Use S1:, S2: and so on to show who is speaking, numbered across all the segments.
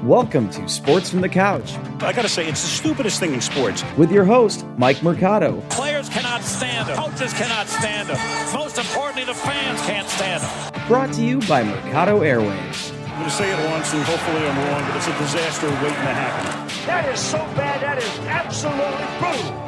S1: Welcome to Sports from the Couch.
S2: I gotta say, it's the stupidest thing in sports.
S1: With your host, Mike Mercado.
S3: Players cannot stand him. Coaches cannot stand him. Most importantly, the fans can't stand him.
S1: Brought to you by Mercado Airwaves.
S2: I'm gonna say it once, and hopefully I'm wrong, but it's a disaster waiting to happen.
S4: That is so bad, that is absolutely brutal.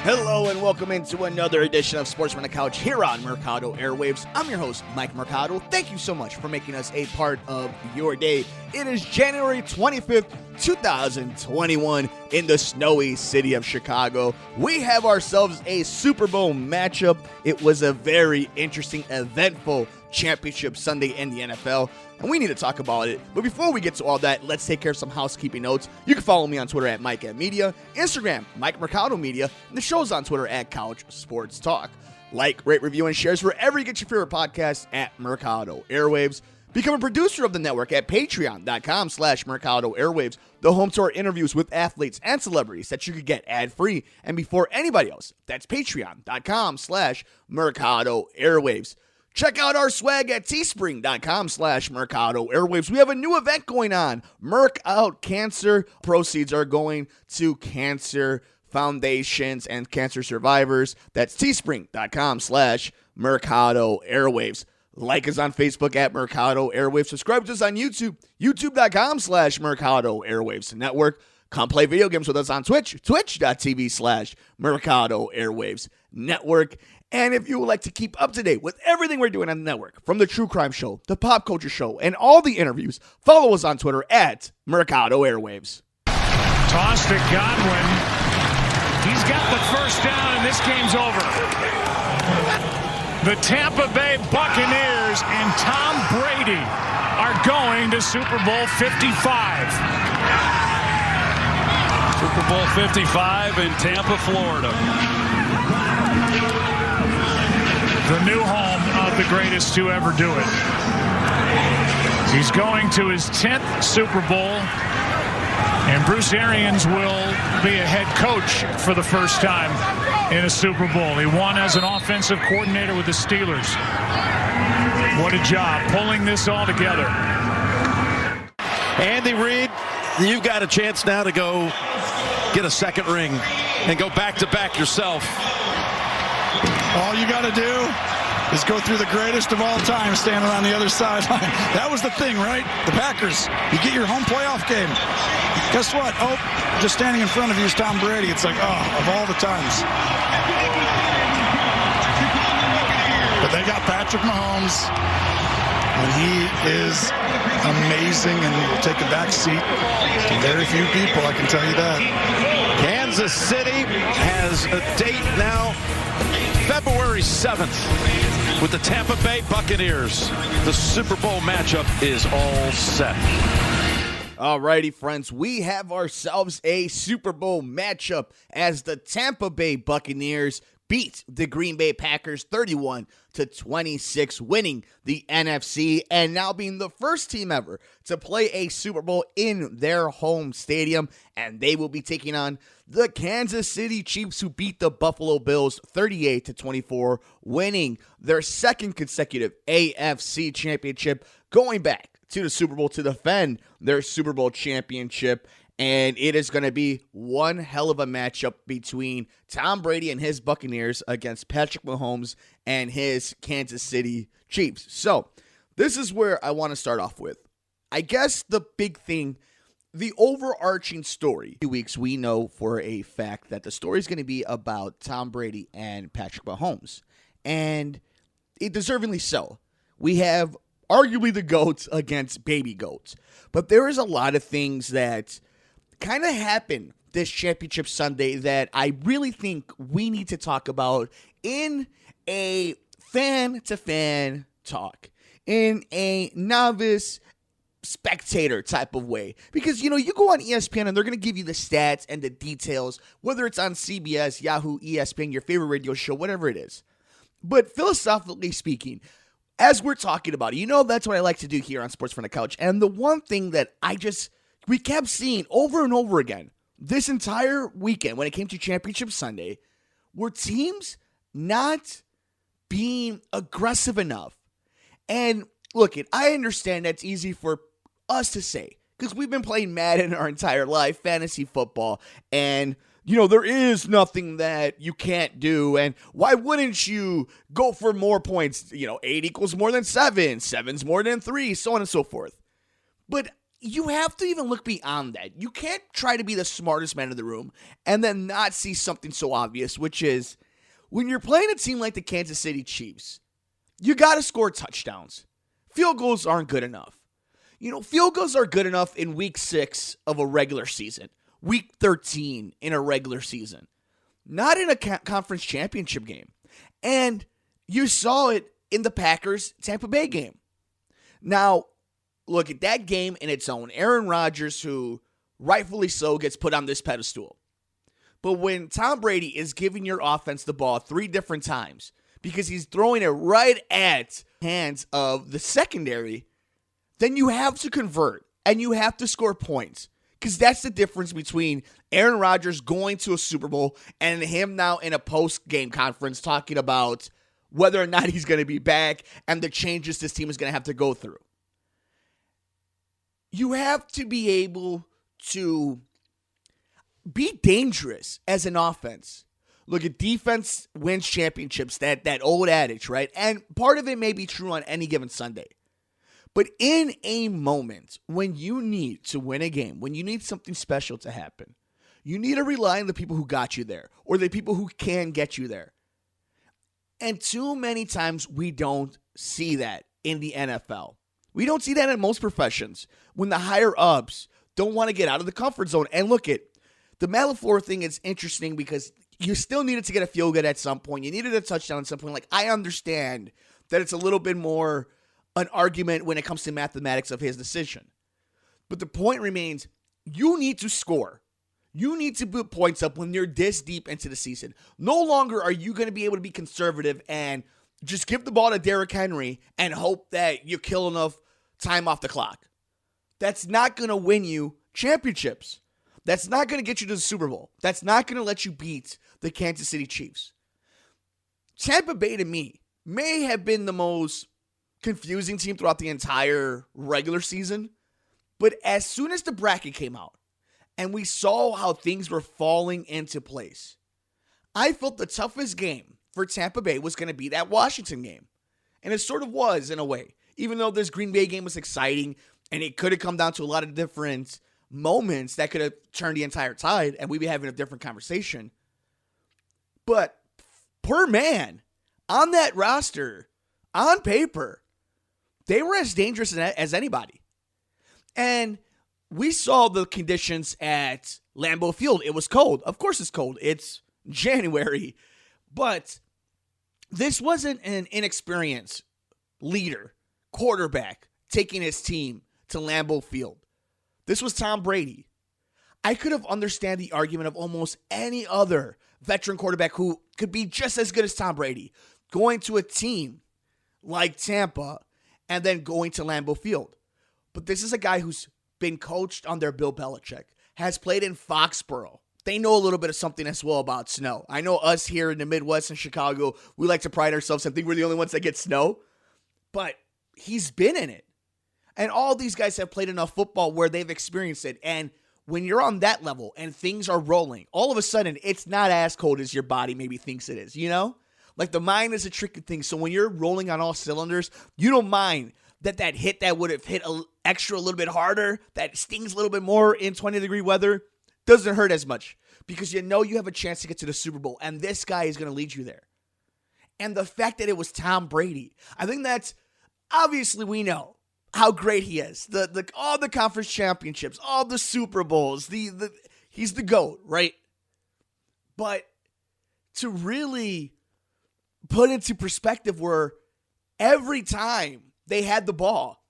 S5: Hello and welcome into another edition of Sports from the Couch here on Mercado Airwaves. I'm your host, Mike Mercado. Thank you so much for making us a part of your day. It is January 25th, 2021 in the snowy city of Chicago. We have ourselves a Super Bowl matchup. It was a very interesting, eventful championship Sunday in the NFL, and we need to talk about it. But before we get to all that, let's take care of some housekeeping notes. You can follow me on Twitter at MikeMedia, Instagram, Mike Mercado Media, and the show's on Twitter at Couch Sports Talk. Like, rate, review, and shares wherever you get your favorite podcasts at Mercado Airwaves. Become a producer of the network at patreon.com/Mercado Airwaves, the home to our interviews with athletes and celebrities that you could get ad-free and before anybody else. That's patreon.com/Mercado Airwaves. Check out our swag at teespring.com/Mercado Airwaves. We have a new event going on, Merc Out Cancer. Proceeds are going to cancer foundations and cancer survivors. That's teespring.com/Mercado Airwaves. Like us on Facebook at Mercado Airwaves. Subscribe to us on YouTube, youtube.com/Mercado Airwaves Network. Come play video games with us on Twitch, twitch.tv/Mercado Airwaves Network. And if you would like to keep up to date with everything we're doing on the network, from the True Crime Show, the Pop Culture Show, and all the interviews, follow us on Twitter at Mercado Airwaves.
S3: Toss to Godwin. He's got the first down, and this game's over. The Tampa Bay Buccaneers and Tom Brady are going to Super Bowl 55.
S6: Super Bowl 55 in Tampa, Florida.
S3: The new home of the greatest to ever do it. He's going to his 10th Super Bowl, and Bruce Arians will be a head coach for the first time in a Super Bowl. He won as an offensive coordinator with the Steelers. What a job pulling this all together.
S6: Andy Reid, you've got a chance now to go get a second ring and go back-to-back yourself.
S7: All you got to do is go through the greatest of all time, standing on the other sideline. That was the thing, right? The Packers. You get your home playoff game. Guess what? Oh, just standing in front of you is Tom Brady. It's like, oh, of all the times. But they got Patrick Mahomes, and he is amazing, and will take a back seat to very few people, I can tell you that.
S6: Kansas City has a date now, February 7th, with the Tampa Bay Buccaneers. The Super Bowl matchup is all set.
S5: Alrighty, friends, we have ourselves a Super Bowl matchup as the Tampa Bay Buccaneers beat the Green Bay Packers 31-26, winning the NFC and now being the first team ever to play a Super Bowl in their home stadium. And they will be taking on the Kansas City Chiefs, who beat the Buffalo Bills 38-24, winning their second consecutive AFC championship, going back to the Super Bowl to defend their Super Bowl championship. And it is going to be one hell of a matchup between Tom Brady and his Buccaneers against Patrick Mahomes and his Kansas City Chiefs. So this is where I want to start off with. I guess the big thing, the overarching story. 2 weeks, we know for a fact that the story is going to be about Tom Brady and Patrick Mahomes. And it deservingly so. We have arguably the GOATs against baby GOATs. But there is a lot of things that kind of happened this championship Sunday that I really think we need to talk about in a fan-to-fan talk, in a novice spectator type of way. Because, you know, you go on ESPN and they're going to give you the stats and the details, whether it's on CBS, Yahoo, ESPN, your favorite radio show, whatever it is. But philosophically speaking, as we're talking about it, you know, that's what I like to do here on Sports from the Couch. And the one thing that we kept seeing over and over again this entire weekend when it came to Championship Sunday were teams not being aggressive enough. And look, I understand that's easy for us to say. Because we've been playing Madden our entire life, fantasy football, and there is nothing that you can't do, and why wouldn't you go for more points? 8 equals more than 7, 7's more than 3, so on and so forth. But you have to even look beyond that. You can't try to be the smartest man in the room and then not see something so obvious, which is when you're playing a team like the Kansas City Chiefs, you got to score touchdowns. Field goals aren't good enough. Field goals are good enough in week 6 of a regular season, week 13 in a regular season, not in a conference championship game. And you saw it in the Packers-Tampa Bay game. Now, look at that game in its own. Aaron Rodgers, who rightfully so gets put on this pedestal. But when Tom Brady is giving your offense the ball 3 different times because he's throwing it right at hands of the secondary, then you have to convert and you have to score points, because that's the difference between Aaron Rodgers going to a Super Bowl and him now in a post-game conference talking about whether or not he's going to be back and the changes this team is going to have to go through. You have to be able to be dangerous as an offense. Look, at defense wins championships, that old adage, right? And part of it may be true on any given Sunday. But in a moment when you need to win a game, when you need something special to happen, you need to rely on the people who got you there or the people who can get you there. And too many times we don't see that in the NFL. We don't see that in most professions when the higher-ups don't want to get out of the comfort zone. And look, the Matt LaFleur thing is interesting because you still needed to get a field goal at some point. You needed a touchdown at some point. Like, I understand that it's a little bit more an argument when it comes to mathematics of his decision. But the point remains, you need to score. You need to put points up when you're this deep into the season. No longer are you going to be able to be conservative and just give the ball to Derrick Henry and hope that you kill enough time off the clock. That's not going to win you championships. That's not going to get you to the Super Bowl. That's not going to let you beat the Kansas City Chiefs. Tampa Bay, to me, may have been the most confusing team throughout the entire regular season. But as soon as the bracket came out and we saw how things were falling into place, I felt the toughest game for Tampa Bay was going to be that Washington game. And it sort of was in a way. Even though this Green Bay game was exciting and it could have come down to a lot of different moments that could have turned the entire tide and we'd be having a different conversation. But per man, on that roster, on paper, they were as dangerous as anybody. And we saw the conditions at Lambeau Field. It was cold. Of course it's cold. It's January. But this wasn't an inexperienced leader, quarterback, taking his team to Lambeau Field. This was Tom Brady. I could have understood the argument of almost any other veteran quarterback who could be just as good as Tom Brady going to a team like Tampa and then going to Lambeau Field. But this is a guy who's been coached under Bill Belichick, has played in Foxborough. They know a little bit of something as well about snow. I know us here in the Midwest and Chicago, we like to pride ourselves and think we're the only ones that get snow. But he's been in it. And all these guys have played enough football where they've experienced it. And when you're on that level and things are rolling, all of a sudden, it's not as cold as your body maybe thinks it is, you know? Like, the mind is a tricky thing. So when you're rolling on all cylinders, you don't mind that hit that would have hit a little bit harder, that stings a little bit more in 20-degree weather, doesn't hurt as much because you know you have a chance to get to the Super Bowl, and this guy is going to lead you there. And the fact that it was Tom Brady, I think that's, obviously we know how great he is. All the conference championships, all the Super Bowls, he's the GOAT, right? But to really put into perspective where every time they had the ball,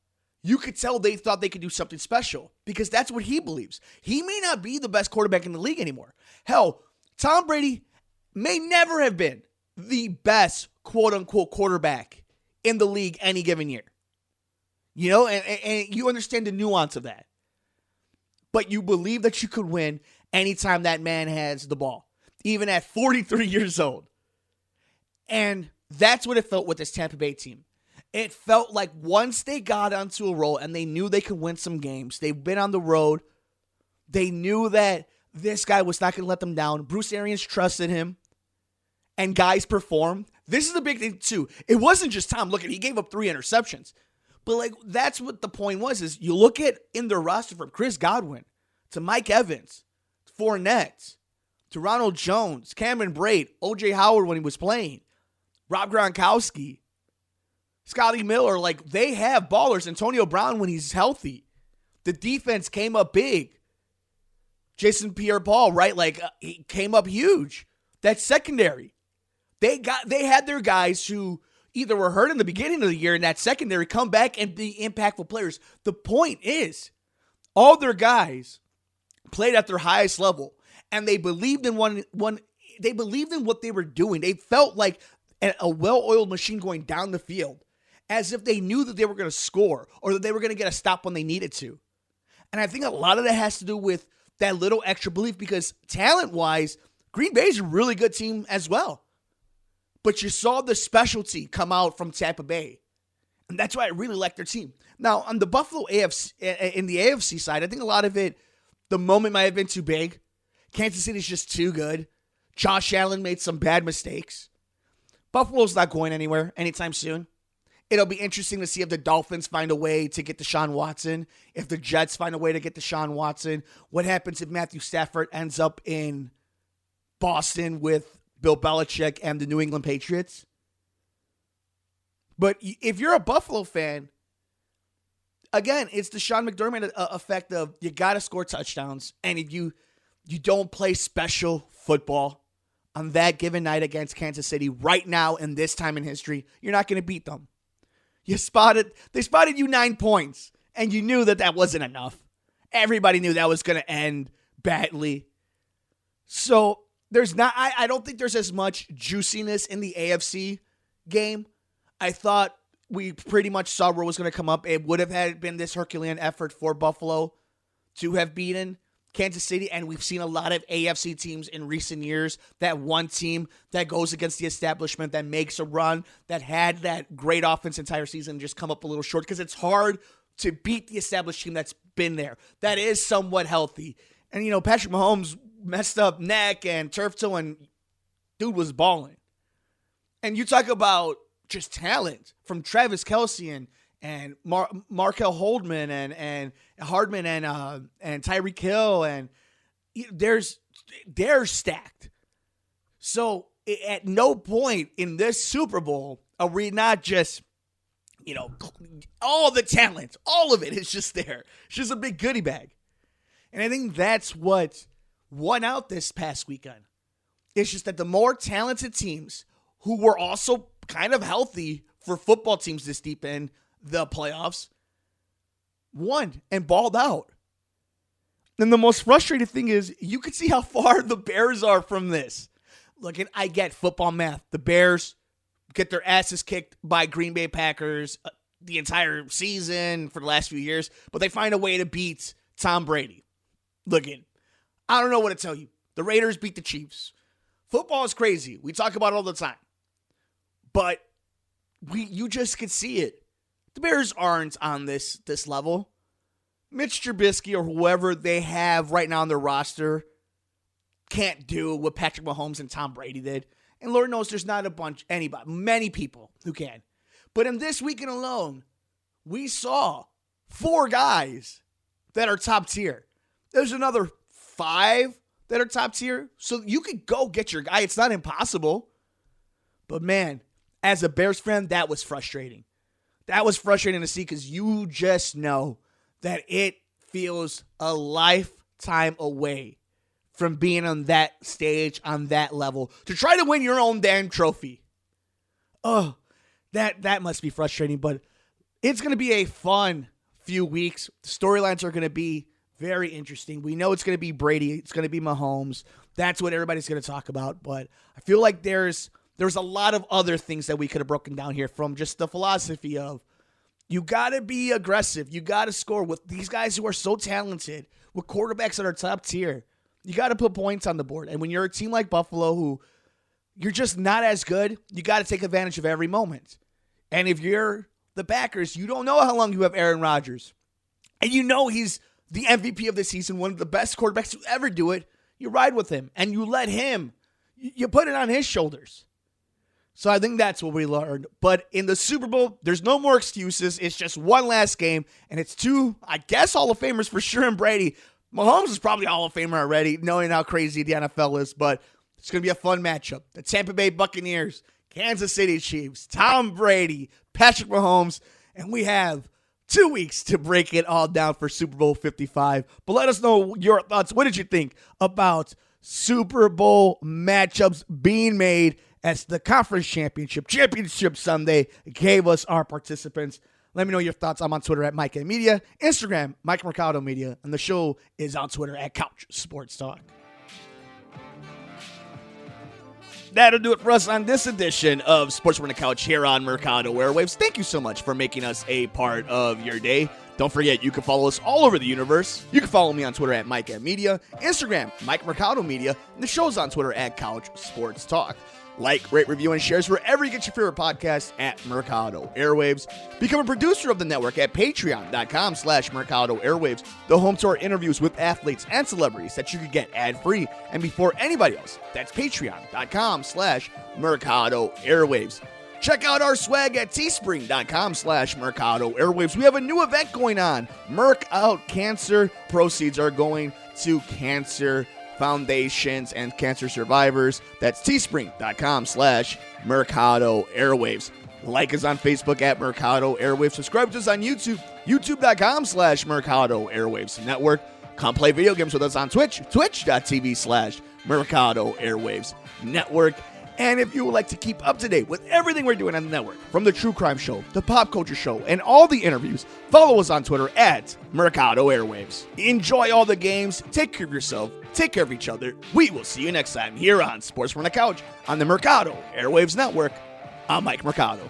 S5: you could tell they thought they could do something special because that's what he believes. He may not be the best quarterback in the league anymore. Hell, Tom Brady may never have been the best quote-unquote quarterback in the league any given year. You know, and you understand the nuance of that. But you believe that you could win anytime that man has the ball, even at 43 years old. And that's what it felt with this Tampa Bay team. it felt like once they got onto a roll and they knew they could win some games, they've been on the road, they knew that this guy was not going to let them down. Bruce Arians trusted him, and guys performed. This is the big thing, too. It wasn't just Tom. Look, he gave up 3 interceptions. But, like, that's what the point was, is you look at in their roster from Chris Godwin to Mike Evans, to Fournette, to Ronald Jones, Cameron Brate, O.J. Howard when he was playing, Rob Gronkowski, Scotty Miller. Like, they have ballers. Antonio Brown when he's healthy. The defense came up big. Jason Pierre-Paul, right? Like, he came up huge. That secondary. They had their guys who either were hurt in the beginning of the year in that secondary come back and be impactful players. The point is, all their guys played at their highest level, and they believed in they believed in what they were doing. They felt like a well-oiled machine going down the field, as if they knew that they were going to score or that they were going to get a stop when they needed to. And I think a lot of that has to do with that little extra belief, because talent-wise, Green Bay's a really good team as well. But you saw the specialty come out from Tampa Bay. And that's why I really like their team. Now, on the Buffalo AFC, in the AFC side, I think a lot of it, the moment might have been too big. Kansas City's just too good. Josh Allen made some bad mistakes. Buffalo's not going anywhere anytime soon. It'll be interesting to see if the Dolphins find a way to get Deshaun Watson, if the Jets find a way to get Deshaun Watson. What happens if Matthew Stafford ends up in Boston with Bill Belichick and the New England Patriots? But if you're a Buffalo fan, again, it's the Sean McDermott effect of you got to score touchdowns. And if you don't play special football on that given night against Kansas City right now in this time in history, you're not going to beat them. They spotted you 9 points, and you knew that wasn't enough. Everybody knew that was going to end badly. So I don't think there's as much juiciness in the AFC game. I thought we pretty much saw where it was going to come up. It would have been this Herculean effort for Buffalo to have beaten Kansas City, and we've seen a lot of AFC teams in recent years, that one team that goes against the establishment, that makes a run, that had that great offense entire season, just come up a little short, because it's hard to beat the established team that's been there, that is somewhat healthy. And, Patrick Mahomes messed up neck and turf toe, and dude was balling. And you talk about just talent from Travis Kelce and Markel Holdman and Hardman and Tyreek Hill, and they're stacked. So at no point in this Super Bowl are we not just, all the talent, all of it is just there. It's just a big goodie bag. And I think that's what won out this past weekend. It's just that the more talented teams who were also kind of healthy for football teams this deep in the playoffs won and balled out. And the most frustrating thing is you can see how far the Bears are from this. Look, and I get football math. The Bears get their asses kicked by Green Bay Packers the entire season for the last few years, but they find a way to beat Tom Brady. Look, I don't know what to tell you. The Raiders beat the Chiefs. Football is crazy. We talk about it all the time. But you just could see it. The Bears aren't on this level. Mitch Trubisky or whoever they have right now on their roster can't do what Patrick Mahomes and Tom Brady did. And Lord knows there's not many people who can. But in this weekend alone, we saw 4 guys that are top tier. There's another 5 that are top tier. So you could go get your guy. It's not impossible. But man, as a Bears fan, that was frustrating. That was frustrating to see, because you just know that it feels a lifetime away from being on that stage, on that level, to try to win your own damn trophy. Oh, that must be frustrating, but it's going to be a fun few weeks. The storylines are going to be very interesting. We know it's going to be Brady. It's going to be Mahomes. That's what everybody's going to talk about, but I feel like there's a lot of other things that we could have broken down here, from just the philosophy of you got to be aggressive. You got to score with these guys who are so talented, with quarterbacks that are top tier. You got to put points on the board. And when you're a team like Buffalo, who you're just not as good, you got to take advantage of every moment. And if you're the Packers, you don't know how long you have Aaron Rodgers. And you know he's the MVP of the season, one of the best quarterbacks to ever do it. You ride with him, and you let him. You put it on his shoulders. So I think that's what we learned. But in the Super Bowl, there's no more excuses. It's just one last game, and it's two, I guess, Hall of Famers for sure, and Brady. Mahomes is probably a Hall of Famer already, knowing how crazy the NFL is, but it's going to be a fun matchup. The Tampa Bay Buccaneers, Kansas City Chiefs, Tom Brady, Patrick Mahomes, and we have 2 weeks to break it all down for Super Bowl 55. But let us know your thoughts. What did you think about Super Bowl matchups being made as the Conference Championship Sunday gave us our participants? Let me know your thoughts. I'm on Twitter at Mike M Media, Instagram, Mike Mercado Media, and the show is on Twitter at Couch Sports Talk. That'll do it for us on this edition of Sports from the Couch here on Mercado Airwaves. Thank you so much for making us a part of your day. Don't forget, you can follow us all over the universe. You can follow me on Twitter at Mike M Media, Instagram, Mike Mercado Media, and the show's on Twitter at Couch Sports Talk. Like, rate, review, and shares wherever you get your favorite podcast at Mercado Airwaves. Become a producer of the network at patreon.com/Mercado Airwaves, the home to our interviews with athletes and celebrities that you can get ad-free and before anybody else. That's patreon.com/Mercado Airwaves. Check out our swag at teespring.com/Mercado Airwaves. We have a new event going on, Merc Out Cancer. Proceeds are going to cancer foundations and cancer survivors. That's teespring.com/Mercado Airwaves. Like us on Facebook at Mercado Airwaves. Subscribe to us on YouTube, youtube.com/Mercado Airwaves Network. Come play video games with us on Twitch, twitch.tv/Mercado Airwaves Network. And if you would like to keep up to date with everything we're doing on the network, from the True Crime Show, the Pop Culture Show, and all the interviews, follow us on Twitter at Mercado Airwaves. Enjoy all the games, take care of yourself, take care of each other. We will see you next time here on Sports from the Couch on the Mercado Airwaves Network. I'm Mike Mercado.